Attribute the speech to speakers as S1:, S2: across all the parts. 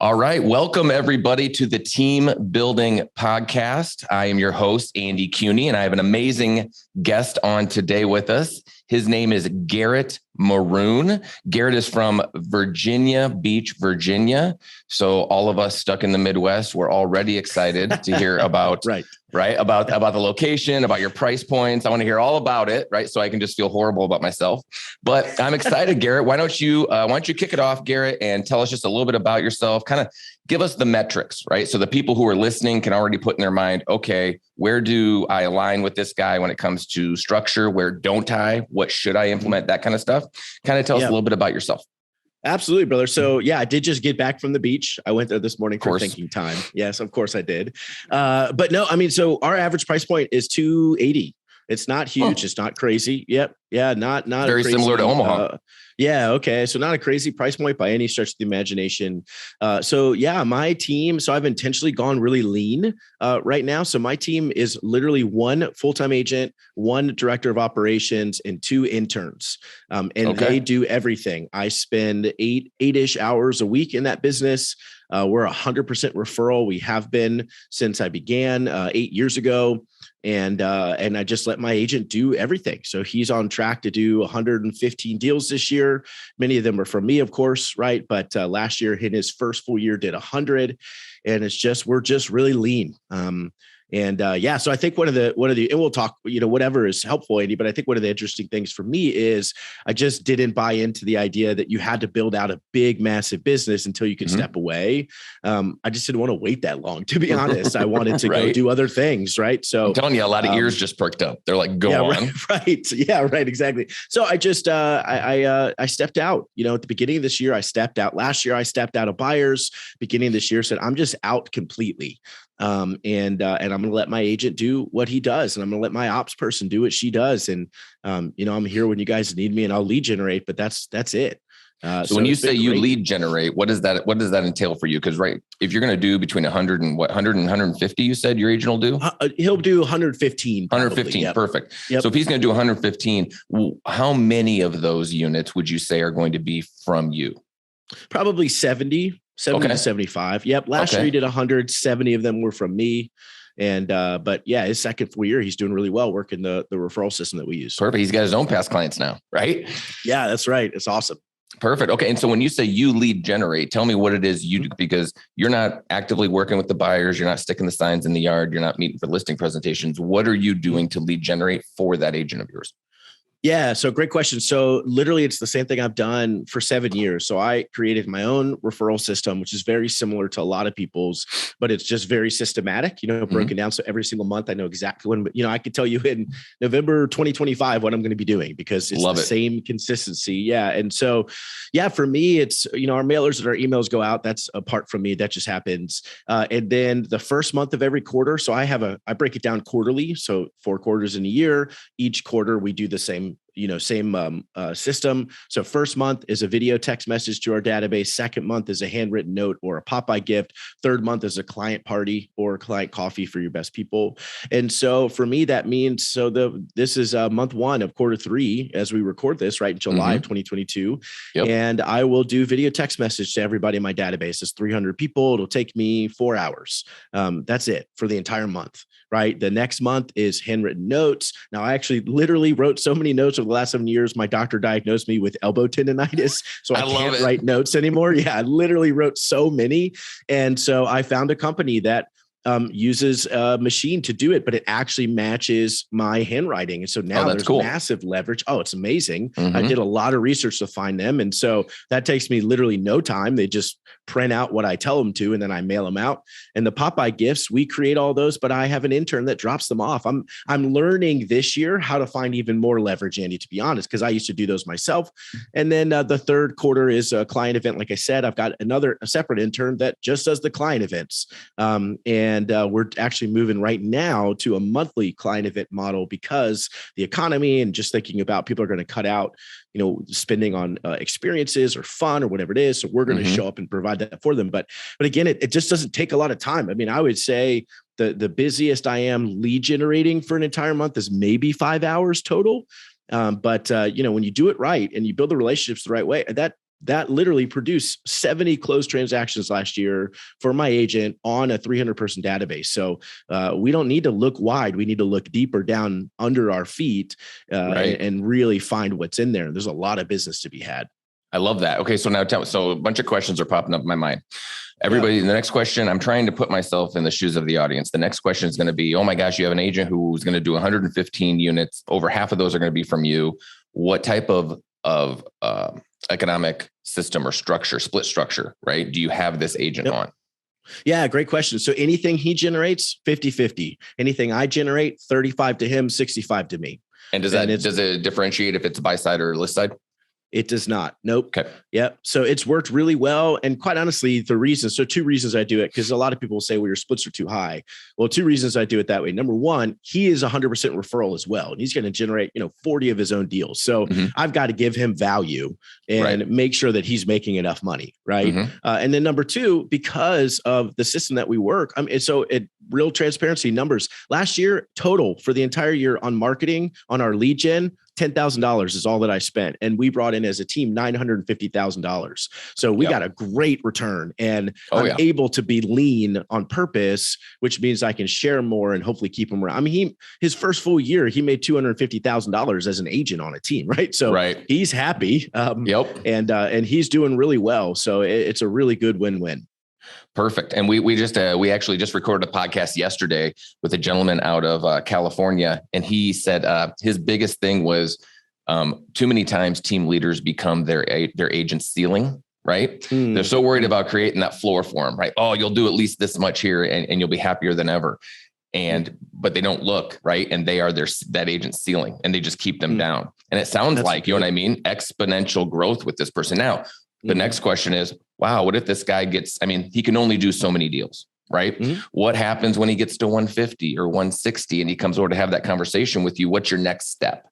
S1: All right. Welcome, everybody, to the Team Building Podcast. I am your host, Andy Cuney, and I have an amazing guest on today with us. His name is Garrett Maroon. Garrett is from Virginia Beach, Virginia. So all of us stuck in the Midwest, we're already excited to hear about about the location, about your price points. I want to hear all about it, right? So I can just feel horrible about myself. But I'm excited, Garrett. Why don't you kick it off, Garrett, and tell us just a little bit about yourself? Kind of give us the metrics, right? So the people who are listening can already put in their mind, okay, where do I align with this guy when it comes to structure? Where don't I? What should I implement? That kind of stuff. Kind of tell us a little bit about yourself.
S2: Absolutely, brother. So yeah, I did just get back from the beach. I went there this morning for thinking time. Yes, of course I did. But no, I mean, so our average price point is $280. It's not huge. It's not crazy. Yep. Yeah. Not
S1: very
S2: crazy,
S1: similar to Omaha.
S2: Yeah. Okay. So not a crazy price point by any stretch of the imagination. So yeah, my team. So I've intentionally gone really lean right now. So my team is literally one full-time agent, one director of operations, and two interns. They do everything. I spend eight-ish hours a week in that business. We're 100% referral. We have been since I began 8 years ago. And I just let my agent do everything. So he's on track to do 115 deals this year. Many of them are from me, of course, right? But last year, in his first full year, did 100. And we're just really lean. So I think one of the, and we'll talk, whatever is helpful, Andy, but I think one of the interesting things for me is I just didn't buy into the idea that you had to build out a big, massive business until you could step away. I just didn't want to wait that long, to be honest. I wanted to go do other things. Right. So
S1: I'm telling you, a lot of ears just perked up. They're like, go on.
S2: Right. Yeah, right. Exactly. So I just, I stepped out, at the beginning of this year, I stepped out. Last year, I stepped out of buyers. Beginning of this year, said, I'm just out completely. And I'm going to let my agent do what he does, and I'm going to let my ops person do what she does. And, I'm here when you guys need me, and I'll lead generate, but that's it.
S1: So when you say you lead generate, what does that entail for you? Because if you're going to do between 100 and 150, you said your agent will do?
S2: He'll do 115.
S1: 115. Yep. Perfect. Yep. So if he's going to do 115, how many of those units would you say are going to be from you?
S2: Probably 70 to 75. Yep. Last year he did 170 of them were from me. And, but yeah, his second full year, he's doing really well working the referral system that we use.
S1: Perfect. He's got his own past clients now, right?
S2: Yeah, that's right. It's awesome.
S1: Perfect. Okay. And so when you say you lead generate, tell me what it is you do, because you're not actively working with the buyers. You're not sticking the signs in the yard. You're not meeting for listing presentations. What are you doing to lead generate for that agent of yours?
S2: Yeah. So great question. So literally it's the same thing I've done for 7 years. So I created my own referral system, which is very similar to a lot of people's, but it's just very systematic, broken down. So every single month I know exactly when, I could tell you in November 2025 what I'm going to be doing, because it's same consistency. Yeah. And so, for me, it's, our mailers and our emails go out. That's apart from me. That just happens. And then the first month of every quarter. So I break it down quarterly. So 4 quarters in a year. Each quarter we do the same system. So first month is a video text message to our database. Second month is a handwritten note or a Popeye gift. Third month is a client party or a client coffee for your best people. And so for me, that means, this is month 1 of quarter 3 as we record this, right, in July of 2022. Yep. And I will do video text message to everybody in my database. It's 300 people. It'll take me 4 hours. That's it for the entire month. Right. The next month is handwritten notes. Now, I actually literally wrote so many notes over the last 7 years. My doctor diagnosed me with elbow tendonitis, so I can't write notes anymore. Yeah, I literally wrote so many. And so I found a company that uses a machine to do it, but it actually matches my handwriting. And so now there's massive leverage. Oh, it's amazing. I did a lot of research to find them. And so that takes me literally no time. They just print out what I tell them to, and then I mail them out. And the Popeye gifts, we create all those, but I have an intern that drops them off. I'm learning this year how to find even more leverage, Andy, to be honest, because I used to do those myself. And then the third quarter is a client event. Like I said, I've got a separate intern that just does the client events. And we're actually moving right now to a monthly client event model, because the economy and just thinking about people are going to cut out, spending on experiences or fun or whatever it is. So we're going to show up and provide that for them. But again, it just doesn't take a lot of time. I mean, I would say the busiest I am lead generating for an entire month is maybe 5 hours total. But when you do it right and you build the relationships the right way, that literally produced 70 closed transactions last year for my agent on a 300 person database. So we don't need to look wide. We need to look deeper down under our feet and really find what's in there. There's a lot of business to be had.
S1: I love that. Okay. So now so a bunch of questions are popping up in my mind. Everybody, The next question, I'm trying to put myself in the shoes of the audience. The next question is going to be, oh my gosh, you have an agent who's going to do 115 units. Over half of those are going to be from you. What type of economic system or structure, split structure, right? Do you have this agent on?
S2: Yeah, great question. So anything he generates, 50-50. Anything I generate, 35 to him, 65 to me.
S1: And does it differentiate if it's buy side or list side?
S2: It does not. Nope.
S1: Okay.
S2: Yep. So it's worked really well. And quite honestly, two reasons I do it, because a lot of people say, well, your splits are too high. Well, two reasons I do it that way. Number one, he is 100% referral as well. And he's going to generate, 40 of his own deals. So I've got to give him value and make sure that he's making enough money. Right. And then number two, because of the system that we work, real transparency numbers last year, total for the entire year on marketing, on our lead gen, $10,000 is all that I spent. And we brought in as a team, $950,000. So we got a great return, and I'm able to be lean on purpose, which means I can share more and hopefully keep him around. I mean, his first full year, he made $250,000 as an agent on a team. Right. So he's happy. And he's doing really well. So it's a really good win-win.
S1: Perfect. And we actually just recorded a podcast yesterday with a gentleman out of California. And he said his biggest thing was too many times team leaders become their agent's ceiling, right? They're so worried about creating that floor for them, right? Oh, you'll do at least this much here and you'll be happier than ever. But they don't look, right? And they are that agent's ceiling, and they just keep them down. And it sounds like, you know what I mean? Exponential growth with this person. Now, the next question is, wow, what if this guy he can only do so many deals, right? What happens when he gets to 150 or 160 and he comes over to have that conversation with you? What's your next step?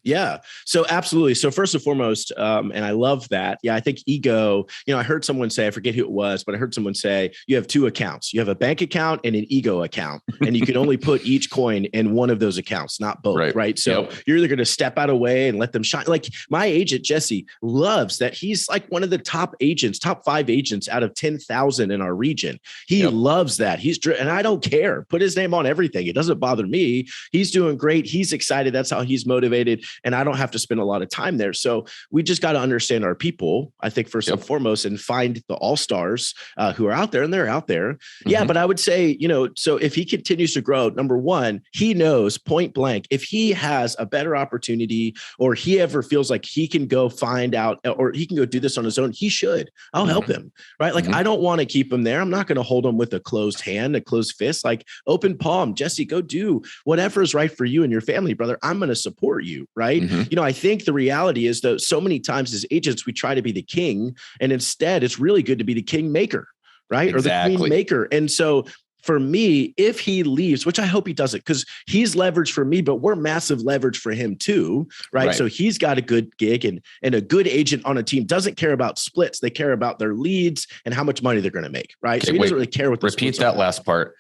S2: Yeah. So absolutely. So first and foremost, and I love that. Yeah. I think ego, I heard someone say, I forget who it was, but I heard someone say, you have two accounts. You have a bank account and an ego account, and you can only put each coin in one of those accounts, not both. Right. So you're either going to step out of the way and let them shine. Like my agent, Jesse, loves that he's like one of the top 5 agents out of 10,000 in our region. He loves that. And I don't care. Put his name on everything. It doesn't bother me. He's doing great. He's excited. That's how he's motivated. And I don't have to spend a lot of time there. So we just got to understand our people, I think, first and foremost, and find the all-stars who are out there, and they're out there. Yeah. But I would say, so if he continues to grow, number one, he knows point blank, if he has a better opportunity, or he ever feels like he can go find out, or he can go do this on his own, he should. I'll help him. Right. Like, I don't want to keep him there. I'm not going to hold him with a closed hand, a closed fist, like open palm. Jesse, go do whatever is right for you and your family, brother. I'm going to support you. Right. I think the reality is that so many times as agents, we try to be the king, and instead it's really good to be the kingmaker, right?
S1: Exactly.
S2: Or the queen maker. And so for me, if he leaves, which I hope he doesn't, because he's leverage for me, but we're massive leverage for him too, right? So he's got a good gig, and a good agent on a team doesn't care about splits. They care about their leads and how much money they're going to make, right? So he doesn't really care what the
S1: repeat that last part.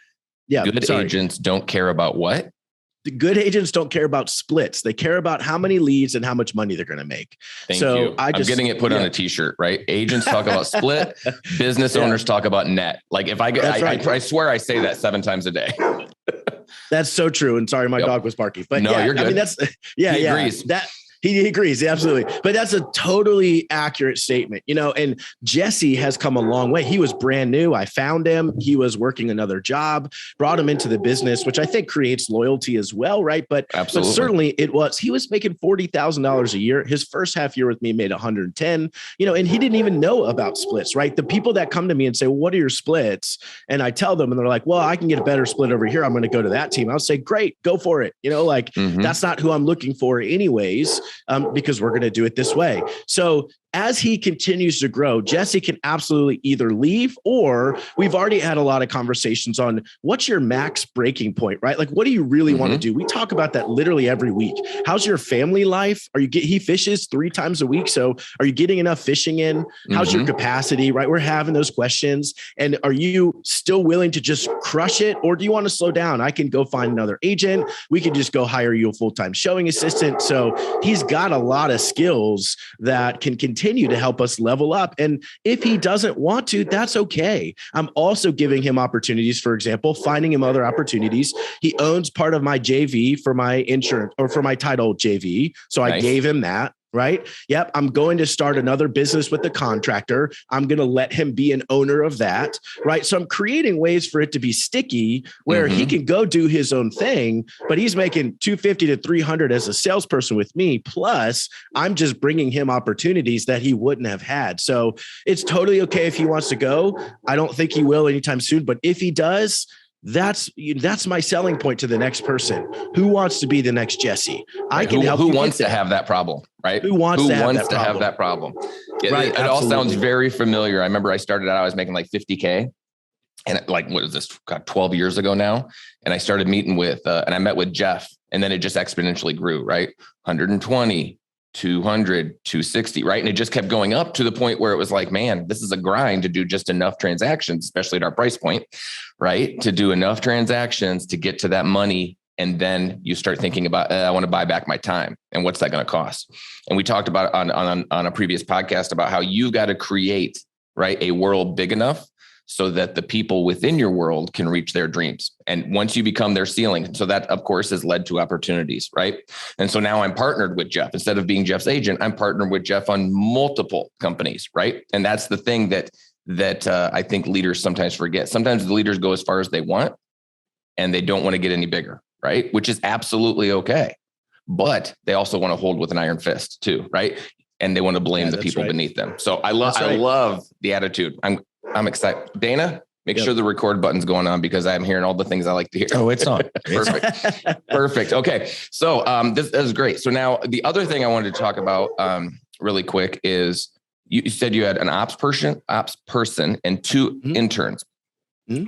S2: Yeah.
S1: Good agents don't care about what?
S2: The good agents don't care about splits. They care about how many leads and how much money they're going to make.
S1: Thank you. I'm getting it put on a t-shirt, right? Agents talk about split. Business owners talk about net. Like if I swear I say that 7 times a day.
S2: That's so true. And sorry, my dog was barking, but
S1: no, you're good.
S2: I mean, that's he agrees. He agrees. Absolutely. But that's a totally accurate statement, and Jesse has come a long way. He was brand new. I found him. He was working another job, brought him into the business, which I think creates loyalty as well. Right. But certainly he was making $40,000 a year. His first half year with me made 110, and he didn't even know about splits. Right. The people that come to me and say, well, what are your splits? And I tell them, and they're like, well, I can get a better split over here. I'm going to go to that team. I'll say, great, go for it. That's not who I'm looking for anyways. Because we're going to do it this way. So as he continues to grow, Jesse can absolutely either leave, or we've already had a lot of conversations on what's your max breaking point, right? Like, what do you really want to do? We talk about that literally every week. How's your family life? He fishes 3 times a week. So are you getting enough fishing in? How's your capacity, right? We're having those questions. And are you still willing to just crush it? Or do you want to slow down? I can go find another agent. We can just go hire you a full-time showing assistant. So he's got a lot of skills that can continue continue to help us level up. And if he doesn't want to, that's okay. I'm also giving him opportunities, for example, finding him other opportunities. He owns part of my JV for my insurance or for my title JV. So I gave him that. Right. Yep. I'm going to start another business with the contractor. I'm going to let him be an owner of that. Right. So I'm creating ways for it to be sticky where he can go do his own thing, but he's making 250 to 300 as a salesperson with me. Plus I'm just bringing him opportunities that he wouldn't have had. So it's totally okay if he wants to go. I don't think he will anytime soon, but if he does, that's my selling point to the next person. Who wants to be the next Jesse? I can help.
S1: Who wants to have that problem, right?
S2: Who wants to have that
S1: problem? Yeah,
S2: right.
S1: It all sounds very familiar. I remember I started out, I was making like 50K. And like, what is this? God, 12 years ago now. And I started meeting with, and I met with Jeff, and then it just exponentially grew, right? 120, 200, 260, right? And it just kept going up to the point where it was like, man, this is a grind to do just enough transactions, especially at our price point, right? To do enough transactions to get to that money. And then you start thinking about, I want to buy back my time. And what's that going to cost? And we talked about on a previous podcast about how you got to create, right, a world big enough so that the people within your world can reach their dreams. And once you become their ceiling, so that of course has led to opportunities, right? And so now I'm partnered with Jeff. Instead of being Jeff's agent, I'm partnered with Jeff on multiple companies, right? And that's the thing that I think leaders sometimes forget. Sometimes the leaders go as far as they want and they don't want to get any bigger, right? Which is absolutely okay. But they also want to hold with an iron fist too, right? And they want to blame the people beneath them. So I love the attitude. I'm excited. Dana, make sure the record button's going on because I'm hearing all the things I like to hear.
S3: Oh, it's on.
S1: Perfect. Okay. So this is great. So now the other thing I wanted to talk about really quick is you said you had an ops person and two interns.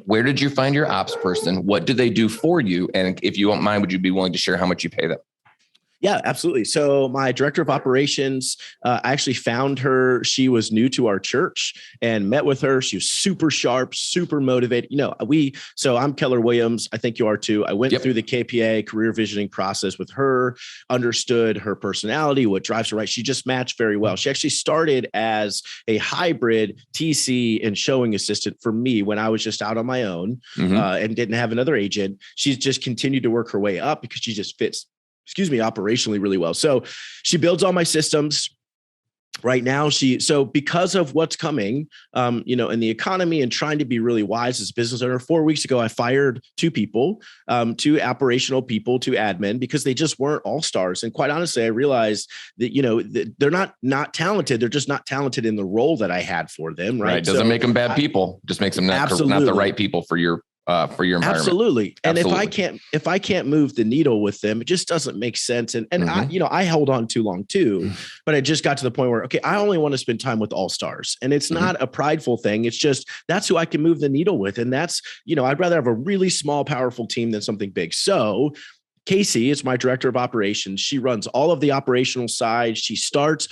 S1: Where did you find your ops person? What do they do for you? And if you don't mind, would you be willing to share how much you pay them?
S2: Yeah, absolutely. So my director of operations, I actually found her. She was new to our church and met with her. She was super sharp, super motivated. So I'm Keller Williams. I think you are too. I went through the KPA career visioning process with her, understood her personality, what drives her right. She just matched very well. She actually started as a hybrid TC and showing assistant for me when I was just out on my own and didn't have another agent. She's just continued to work her way up because she just fits operationally really well. So she builds all my systems right now. So because of what's coming, in the economy and trying to be really wise as a business owner, 4 weeks ago, I fired two people, two operational people, two admin, because they just weren't all stars. And quite honestly, I realized that, they're not talented. They're just not talented in the role that I had for them. Right.
S1: Doesn't make them bad people. Just makes them not the right people for your environment.
S2: Absolutely. And if I can't move the needle with them, it just doesn't make sense. And I held on too long too, but I just got to the point where, okay, I only want to spend time with all stars, and it's not a prideful thing. It's just, that's who I can move the needle with. And that's, I'd rather have a really small, powerful team than something big. So Casey is my director of operations. She runs all of the operational side. She starts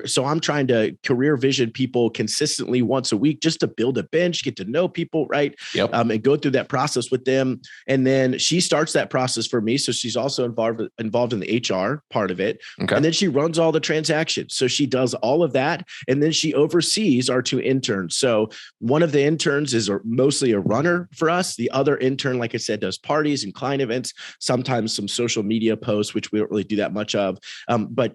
S2: so I'm trying to career vision people consistently once a week just to build a bench, get to know people, right? And go through that process with them. And then she starts that process for me. So she's also involved in the HR part of it. Okay. And then she runs all the transactions. So she does all of that. And then she oversees our two interns. So one of the interns is mostly a runner for us. The other intern, like I said, does parties and client events, sometimes some social media posts, which we don't really do that much of. But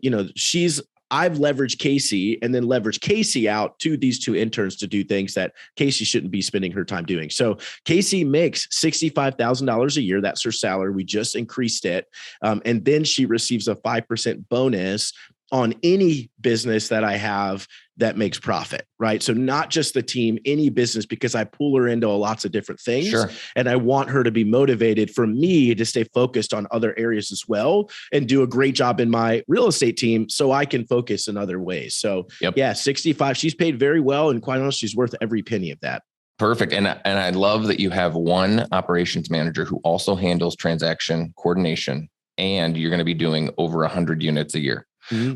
S2: I've leveraged Casey and then leveraged Casey out to these two interns to do things that Casey shouldn't be spending her time doing. So Casey makes $65,000 a year. That's her salary. We just increased it. And then she receives a 5% bonus on any business that I have that makes profit, right? So not just the team, any business, because I pull her into lots of different things. Sure. And I want her to be motivated for me to stay focused on other areas as well and do a great job in my real estate team so I can focus in other ways. So 65, she's paid very well. And quite honestly, she's worth every penny of that.
S1: Perfect. And I love that you have one operations manager who also handles transaction coordination, and you're going to be doing over 100 units a year.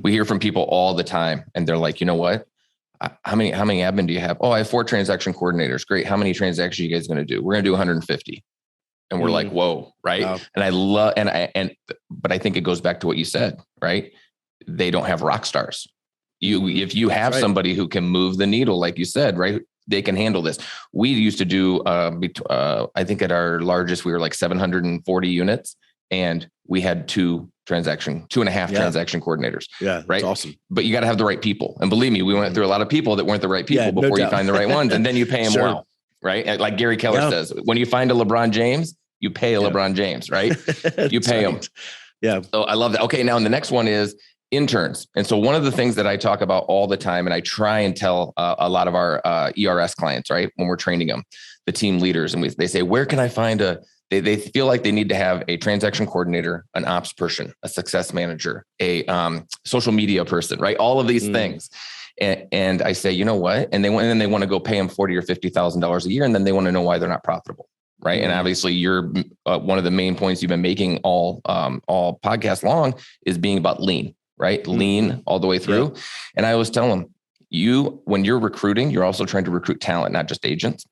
S1: We hear from people all the time and they're like, you know what? How many admin do you have? Oh, I have 4 transaction coordinators. Great. How many transactions are you guys going to do? We're going to do 150. And we're like, whoa. Right. Wow. And I love, but I think it goes back to what you said, right? They don't have rock stars. If you have somebody who can move the needle, like you said, right, they can handle this. We used to do, I think at our largest, we were like 740 units, and we had two and a half transaction coordinators.
S2: Yeah. That's
S1: right.
S2: Awesome.
S1: But you got to have the right people. And believe me, we went through a lot of people that weren't the right people before you find the right ones. And then you pay them well. Right. Like Gary Keller says, when you find a LeBron James, you pay a LeBron James, right? You pay them.
S2: Yeah.
S1: So I love that. Okay. Now, the next one is interns. And so one of the things that I talk about all the time, and I try and tell a lot of our ERS clients, right, when we're training them, the team leaders, and they say, where can I find they feel like they need to have a transaction coordinator, an ops person, a success manager, a social media person, right? All of these things. And I say, you know what? And then they want to go pay them $40,000 or $50,000 a year. And then they want to know why they're not profitable. Right. And obviously you're one of the main points you've been making all podcast long is being about lean, right? Lean all the way through. Yeah. And I always tell them, when you're recruiting, you're also trying to recruit talent, not just agents.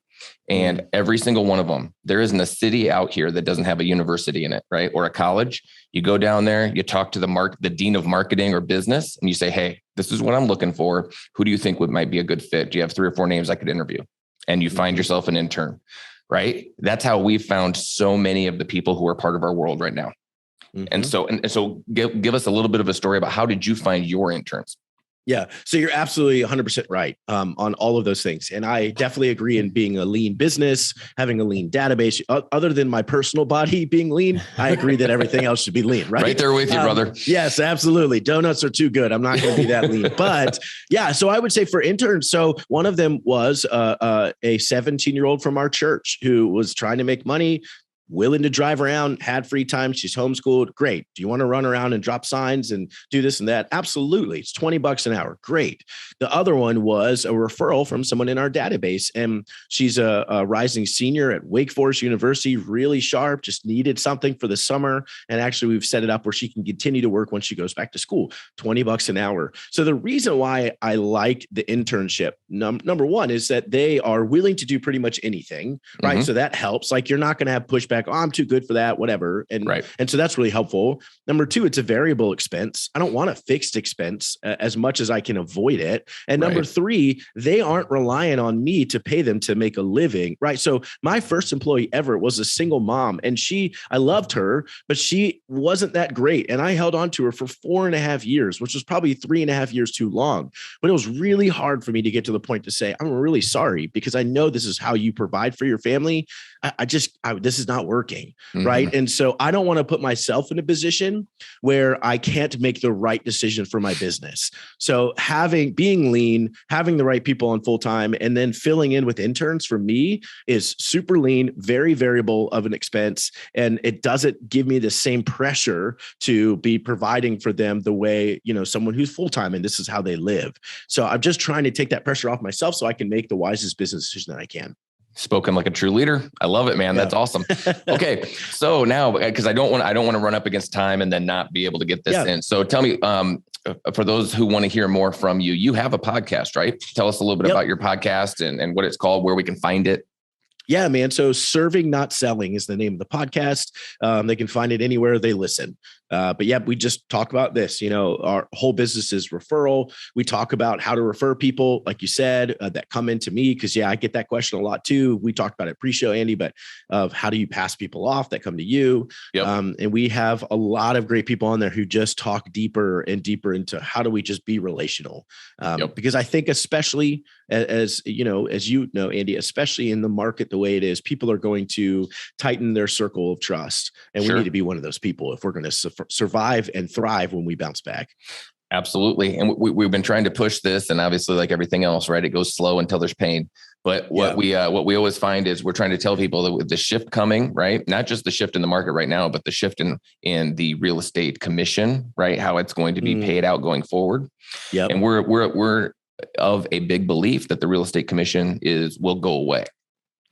S1: And every single one of them, there isn't a city out here that doesn't have a university in it, right? Or a college. You go down there, you talk to the dean of marketing or business, and you say, hey, this is what I'm looking for. Who do you think might be a good fit? Do you have 3 or 4 names I could interview? And you find yourself an intern, right? That's how we've found so many of the people who are part of our world right now. And so give us a little bit of a story about how did you find your interns?
S2: Yeah. So you're absolutely 100% right on all of those things. And I definitely agree in being a lean business, having a lean database, other than my personal body being lean, I agree that everything else should be lean, right?
S1: Right there with you, brother.
S2: Yes, absolutely. Donuts are too good. I'm not going to be that lean, but yeah. So I would say for interns, so one of them was a 17-year-old from our church who was trying to make money, willing to drive around, had free time. She's homeschooled. Great. Do you want to run around and drop signs and do this and that? Absolutely. It's $20 an hour. Great. The other one was a referral from someone in our database. And she's a rising senior at Wake Forest University, really sharp, just needed something for the summer. And actually we've set it up where she can continue to work once she goes back to school, $20 an hour. So the reason why I like the internship, number one, is that they are willing to do pretty much anything, right? So that helps. Like you're not going to have pushback. Oh, I'm too good for that, whatever. And so that's really helpful. Number two, it's a variable expense. I don't want a fixed expense as much as I can avoid it. And number three, they aren't relying on me to pay them to make a living, right? So my first employee ever was a single mom, and I loved her, but she wasn't that great. And I held on to her for 4.5 years, which was probably 3.5 years too long. But it was really hard for me to get to the point to say, I'm really sorry, because I know this is how you provide for your family. This is not working. Right. And so I don't want to put myself in a position where I can't make the right decision for my business. So being lean, having the right people on full time, and then filling in with interns for me is super lean, very variable of an expense. And it doesn't give me the same pressure to be providing for them the way, someone who's full time and this is how they live. So I'm just trying to take that pressure off myself so I can make the wisest business decision that I can.
S1: Spoken like a true leader. I love it, man. Yeah. That's awesome. Okay. So now, because I don't want to run up against time and then not be able to get this in. So tell me, for those who want to hear more from you, you have a podcast, right? Tell us a little bit about your podcast and what it's called, where we can find it.
S2: Yeah, man. So Serving Not Selling is the name of the podcast. They can find it anywhere they listen. But yeah, we just talk about this, our whole business is referral. We talk about how to refer people, like you said, that come into me. Cause I get that question a lot too. We talked about it pre-show, Andy, but of how do you pass people off that come to you? Yep. And we have a lot of great people on there who just talk deeper and deeper into how do we just be relational? Because I think especially as you know, Andy, especially in the market, the way it is, people are going to tighten their circle of trust. And we need to be one of those people if we're going to survive and thrive when we bounce back.
S1: Absolutely. And we've been trying to push this, and obviously like everything else, right? It goes slow until there's pain. But what we always find is we're trying to tell people that with the shift coming, right? Not just the shift in the market right now, but the shift in the real estate commission, right? How it's going to be paid out going forward. Yeah. And we're of a big belief that the real estate commission will go away.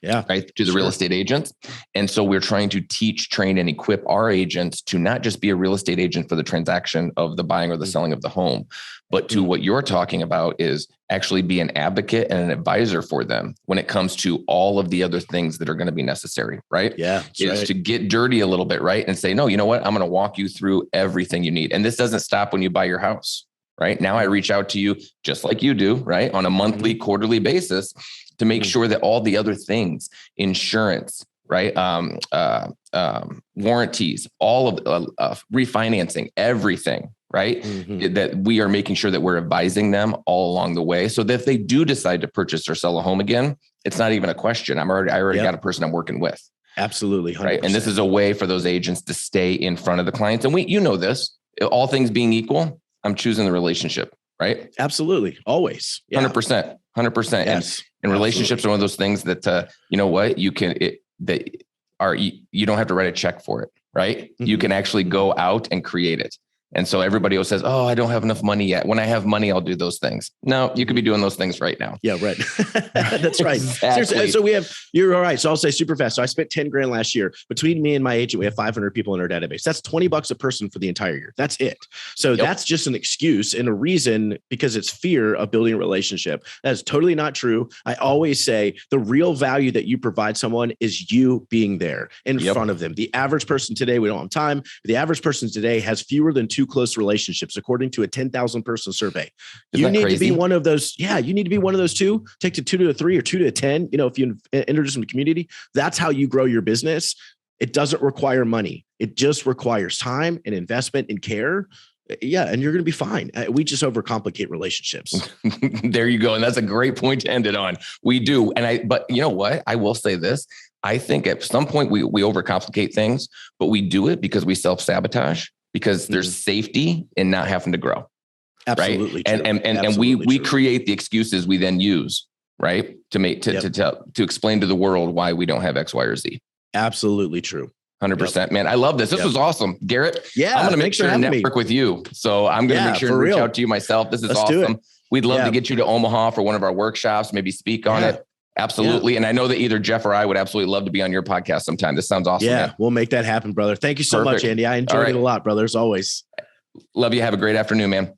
S1: Yeah. Right. To the real estate agents. And so we're trying to teach, train, and equip our agents to not just be a real estate agent for the transaction of the buying or the selling of the home, but to what you're talking about is actually be an advocate and an advisor for them when it comes to all of the other things that are going to be necessary. Right. Yeah. Is to get dirty a little bit. Right. And say, no, you know what? I'm going to walk you through everything you need. And this doesn't stop when you buy your house. right? Now I reach out to you just like you do, right? On a monthly, quarterly basis to make sure that all the other things, insurance, right? Warranties, all of refinancing, everything, right? That we are making sure that we're advising them all along the way so that if they do decide to purchase or sell a home again, it's not even a question. I already got a person I'm working with.
S2: Absolutely. 100%.
S1: Right. And this is a way for those agents to stay in front of the clients. And you know this, all things being equal, I'm choosing the relationship, right?
S2: Absolutely. Always.
S1: 100%.
S2: Yes.
S1: And relationships are one of those things that, you know what, you don't have to write a check for it, right? You can actually go out and create it. And so everybody else says, oh, I don't have enough money yet. When I have money, I'll do those things. No, you could be doing those things right now.
S2: Yeah, right. That's right.
S1: Exactly.
S2: So you're all right. So I'll say super fast. So I spent 10 grand last year. Between me and my agent, we have 500 people in our database. That's $20 a person for the entire year. That's it. So that's just an excuse and a reason because it's fear of building a relationship. That is totally not true. I always say the real value that you provide someone is you being there in front of them. The average person today, we don't have time, but the average person today has fewer than 2 close relationships, according to a 10,000 person survey. You need to be one of those. Yeah. You need to be one of those 2, take to 2 to 3 or 2 to 10. You know, if you introduce them to community, that's how you grow your business. It doesn't require money. It just requires time and investment and care. Yeah. And you're going to be fine. We just overcomplicate relationships.
S1: There you go. And that's a great point to end it on. We do. But you know what? I will say this. I think at some point we overcomplicate things, but we do it because we self-sabotage. Because there's safety in not having to grow.
S2: Absolutely.
S1: Right. And we create the excuses we then use, right. To explain to the world why we don't have X, Y, or Z.
S2: Absolutely true.
S1: 100%, man. I love this. This was awesome. Garrett.
S2: Yeah.
S1: I'm going to make sure to network with you. So I'm going to make sure to reach out to you myself. This is awesome. We'd love to get you to Omaha for one of our workshops, maybe speak on it. Absolutely. Yeah. And I know that either Jeff or I would absolutely love to be on your podcast sometime. This sounds awesome.
S2: Yeah,
S1: man.
S2: We'll make that happen, brother. Thank you so much, Andy. I enjoyed it a lot, brother, as always.
S1: Love you. Have a great afternoon, man.